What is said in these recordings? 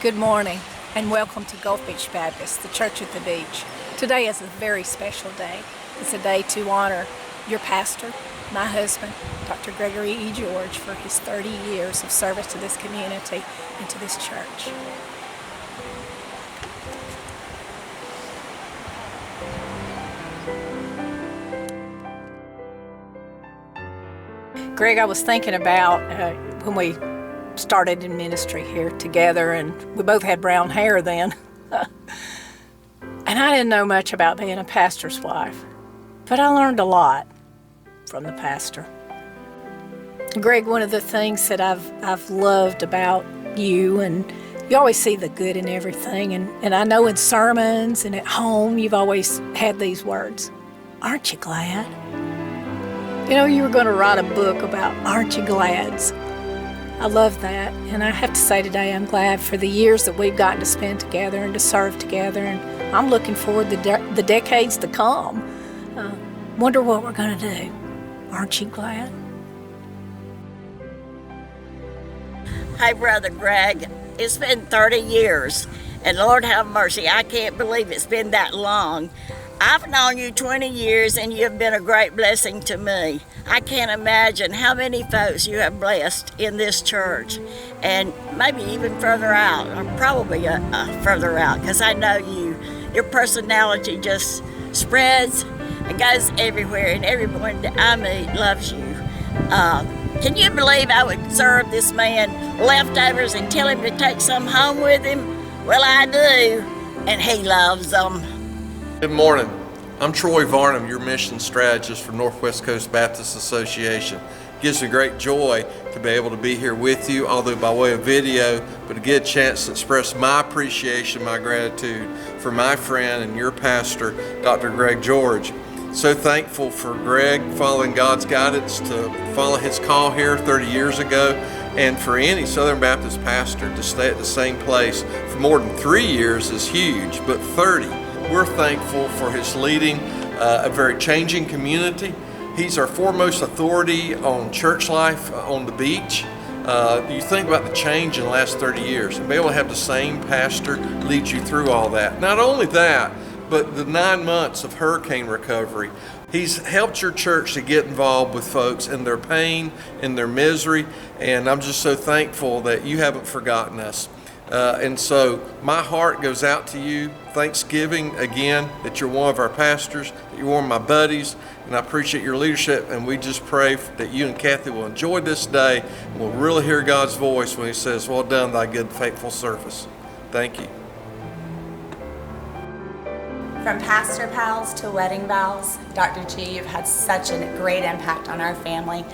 Good morning and welcome to Gulf Beach Baptist, the church at the beach. Today is a very special day. It's a day to honor your pastor, my husband, Dr. Gregory E. George, for his 30 years of service to this community and to this church. Greg, I was thinking about when we started in ministry here together, and we both had brown hair then. And I didn't know much about being a pastor's wife, but I learned a lot from the pastor. Greg, one of the things that I've loved about you, and you always see the good in everything, and I know in sermons and at home you've always had these words, "Aren't you glad?" You know, you were going to write a book about Aren't You Glads? I love that, and I have to say today I'm glad for the years that we've gotten to spend together and to serve together, and I'm looking forward to the decades to come. Wonder what we're going to do. Aren't you glad? Hey, Brother Greg, it's been 30 years, and Lord have mercy, I can't believe it's been that long. I've known you 20 years, and you've been a great blessing to me. I can't imagine how many folks you have blessed in this church, and maybe even further out, or probably further out, because I know you. Your personality just spreads and goes everywhere, and everyone that I meet loves you. Can you believe I would serve this man leftovers and tell him to take some home with him? Well, I do, and he loves them. Good morning. I'm Troy Varnum, your mission strategist for Northwest Coast Baptist Association. It gives me great joy to be able to be here with you, although by way of video, but to get a chance to express my appreciation, my gratitude for my friend and your pastor, Dr. Greg George. So thankful for Greg following God's guidance to follow his call here 30 years ago, and for any Southern Baptist pastor to stay at the same place for more than 3 years is huge, but 30. We're thankful for his leading a very changing community. He's our foremost authority on church life on the beach. You think about the change in the last 30 years and be able to have the same pastor lead you through all that. Not only that, but the 9 months of hurricane recovery. He's helped your church to get involved with folks in their pain, in their misery, and I'm just so thankful that you haven't forgotten us. And so my heart goes out to you. Thanksgiving again that you're one of our pastors, that you're one of my buddies, and I appreciate your leadership, and we just pray that you and Kathy will enjoy this day and will really hear God's voice when he says, "Well done, thy good, faithful service." Thank you. From pastor pals to wedding vows, Dr. G, you've had such a great impact on our family.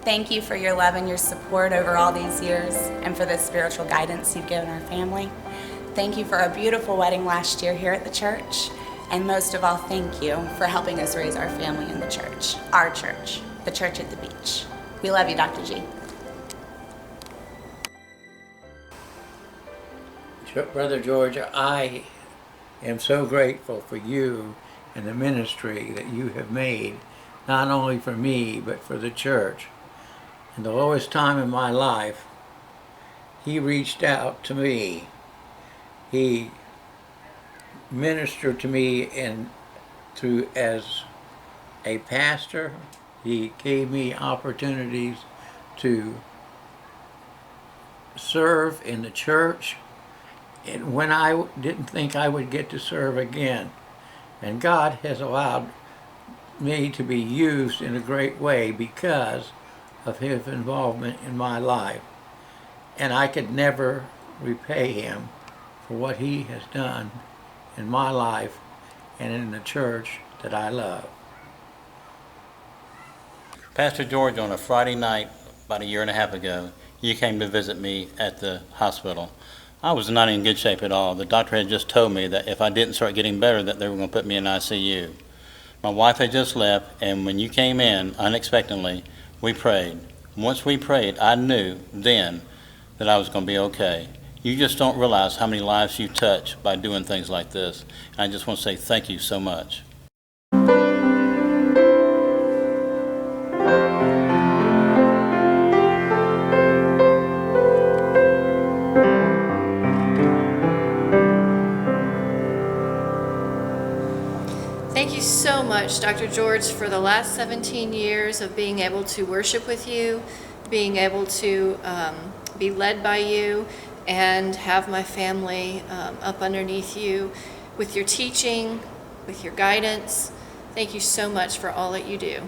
Thank you for your love and your support over all these years, and for the spiritual guidance you've given our family. Thank you for a beautiful wedding last year here at the church, and most of all, thank you for helping us raise our family in the church, our church, the church at the beach. We love you, Dr. G. Brother George, I am so grateful for you and the ministry that you have made, not only for me, but for the church. In the lowest time in my life, he reached out to me. He ministered to me as a pastor. He gave me opportunities to serve in the church, and when I didn't think I would get to serve again. And God has allowed me to be used in a great way because of his involvement in my life. And I could never repay him for what he has done in my life and in the church that I love. Pastor George, on a Friday night about a year and a half ago, you came to visit me at the hospital. I was not in good shape at all. The doctor had just told me that if I didn't start getting better, that they were going to put me in ICU. My wife had just left, and when you came in unexpectedly, we prayed. Once we prayed, I knew then that I was going to be okay. You just don't realize how many lives you touch by doing things like this. And I just want to say thank you so much. much, Dr. George, for the last 17 years of being able to worship with you, being able to be led by you, and have my family up underneath you with your teaching, with your guidance. Thank you so much for all that you do.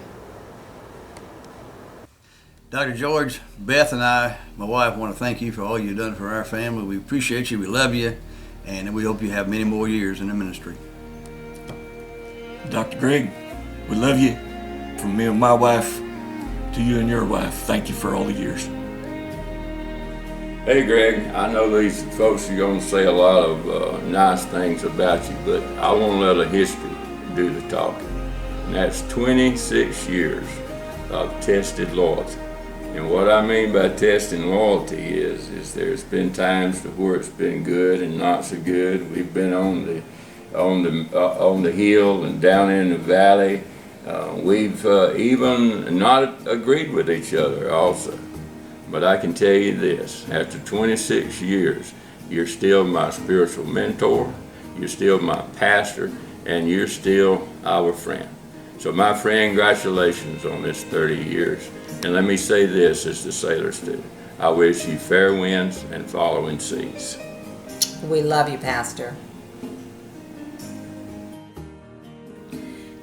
Dr. George, Beth and I, my wife, want to thank you for all you've done for our family. We appreciate you, we love you, and we hope you have many more years in the ministry. Dr. Greg, we love you. From me and my wife to you and your wife, thank you for all the years. Hey Greg, I know these folks are going to say a lot of nice things about you, but I want to let a history do the talking. And that's 26 years of tested loyalty. And what I mean by testing loyalty is there's been times where it's been good and not so good. We've been on the hill and down in the valley. We've even not agreed with each other also. But I can tell you this, after 26 years, you're still my spiritual mentor, you're still my pastor, and you're still our friend. So my friend, congratulations on this 30 years. And let me say this, as the sailors do, I wish you fair winds and following seas. We love you, Pastor.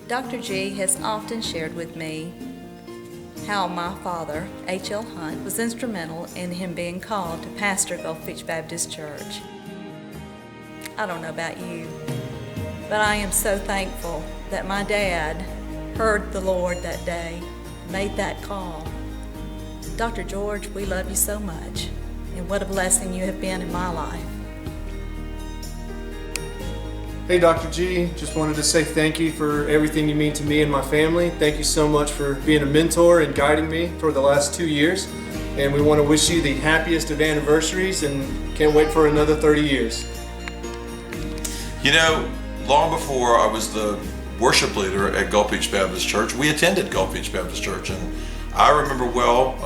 Dr. G has often shared with me how my father, H.L. Hunt, was instrumental in him being called to pastor Gulf Beach Baptist Church. I don't know about you, but I am so thankful that my dad heard the Lord that day, made that call. Dr. George, we love you so much, and what a blessing you have been in my life. Hey Dr. G, just wanted to say thank you for everything you mean to me and my family. Thank you so much for being a mentor and guiding me for the last 2 years. And we want to wish you the happiest of anniversaries and can't wait for another 30 years. You know, long before I was the worship leader at Gulf Beach Baptist Church, we attended Gulf Beach Baptist Church, and I remember well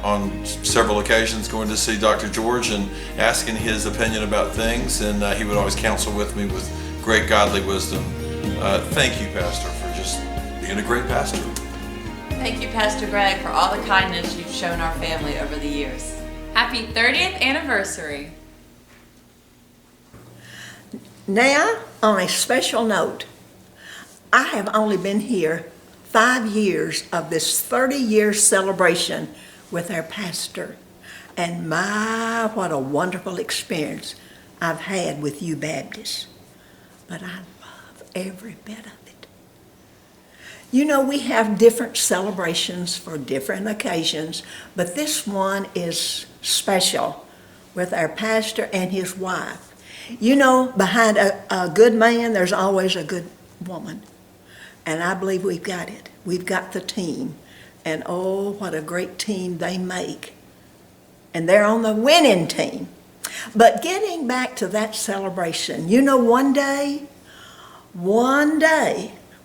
on several occasions going to see Dr. George and asking his opinion about things, and he would always counsel with me with great godly wisdom. Thank you, Pastor, for just being a great pastor. Thank you, Pastor Greg, for all the kindness you've shown our family over the years. Happy 30th anniversary. Now, on a special note, I have only been here 5 years of this 30-year celebration with our pastor. And my, what a wonderful experience I've had with you Baptists. But I love every bit of it. You know, we have different celebrations for different occasions, but this one is special with our pastor and his wife. You know, behind a good man, there's always a good woman. And I believe we've got it. We've got the team. And oh, what a great team they make. And they're on the winning team. But getting back to that celebration, you know, one day,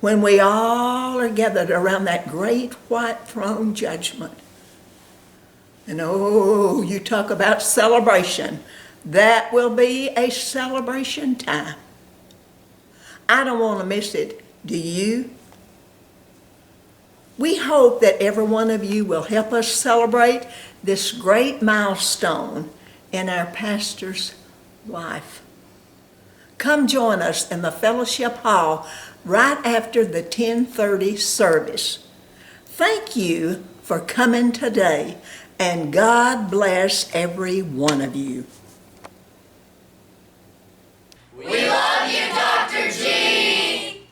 when we all are gathered around that great white throne judgment, and oh, you talk about celebration, that will be a celebration time. I don't want to miss it. Do you? We hope that every one of you will help us celebrate this great milestone in our pastor's life. Come join us in the fellowship hall right after the 10:30 service. Thank you for coming today, and God bless every one of you. We love you, Dr. G.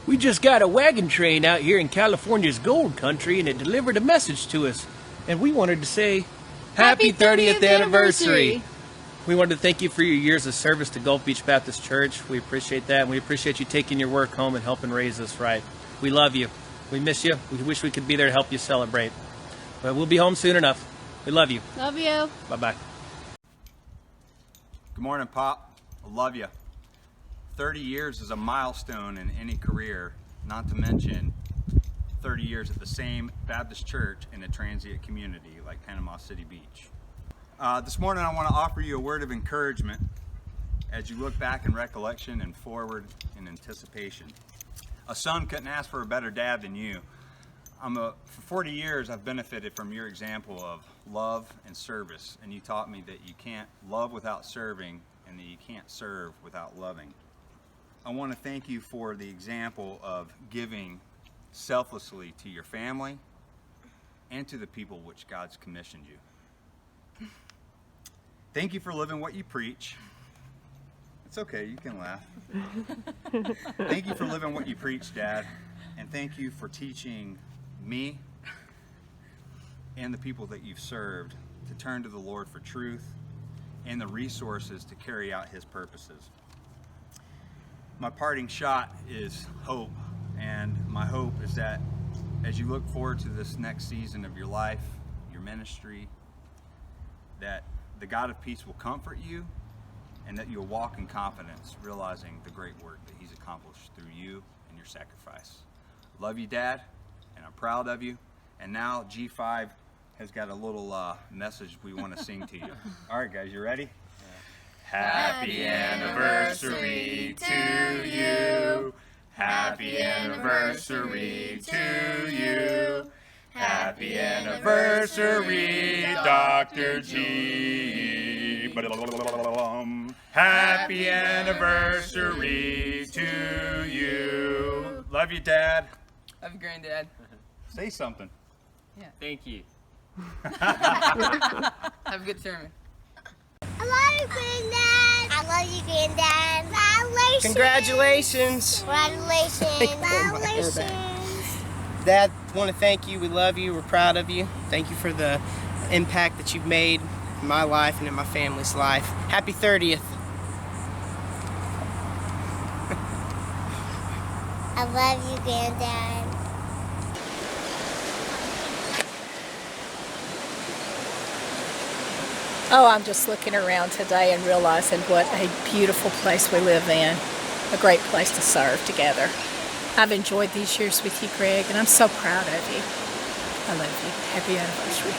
We just got a wagon train out here in California's gold country, and it delivered a message to us. And we wanted to say, Happy 30th anniversary! We wanted to thank you for your years of service to Gulf Beach Baptist Church. We appreciate that, and we appreciate you taking your work home and helping raise us right. We love you. We miss you. We wish we could be there to help you celebrate. But we'll be home soon enough. We love you. Love you. Bye-bye. Good morning, Pop. I love you. 30 years is a milestone in any career, not to mention 30 years at the same Baptist church in a transient community like Panama City Beach. This morning I want to offer you a word of encouragement. as you look back in recollection and forward in anticipation. A son couldn't ask for a better dad than you. For 40 years, I've benefited from your example of love and service, and you taught me that you can't love without serving and that you can't serve without loving. I want to thank you for the example of giving selflessly to your family and to the people which God's commissioned you. Thank you for living what you preach. It's okay, you can laugh. Thank you for living what you preach, Dad, and thank you for teaching me and the people that you've served to turn to the Lord for truth and the resources to carry out His purposes. My parting shot is hope, and my hope is that as you look forward to this next season of your life, your ministry, that the God of peace will comfort you and that you'll walk in confidence, realizing the great work that He's accomplished through you and your sacrifice. Love you, Dad, and I'm proud of you. And now G5 has got a little message we want to sing to you. All right, guys, you ready? Happy anniversary to you. Happy anniversary to you. Happy anniversary, Dr. G. Happy anniversary to you. Love you, Dad. Love you, Granddad. Say something. Yeah. Thank you. Have a good sermon. I love you, Granddad. I love you, Granddad. Congratulations. Congratulations. Congratulations. Dad, I want to thank you. We love you. We're proud of you. Thank you for the impact that you've made in my life and in my family's life. Happy 30th. I love you, Granddad. Oh, I'm just looking around today and realizing what a beautiful place we live in. A great place to serve together. I've enjoyed these years with you, Greg, and I'm so proud of you. I love you. Happy anniversary.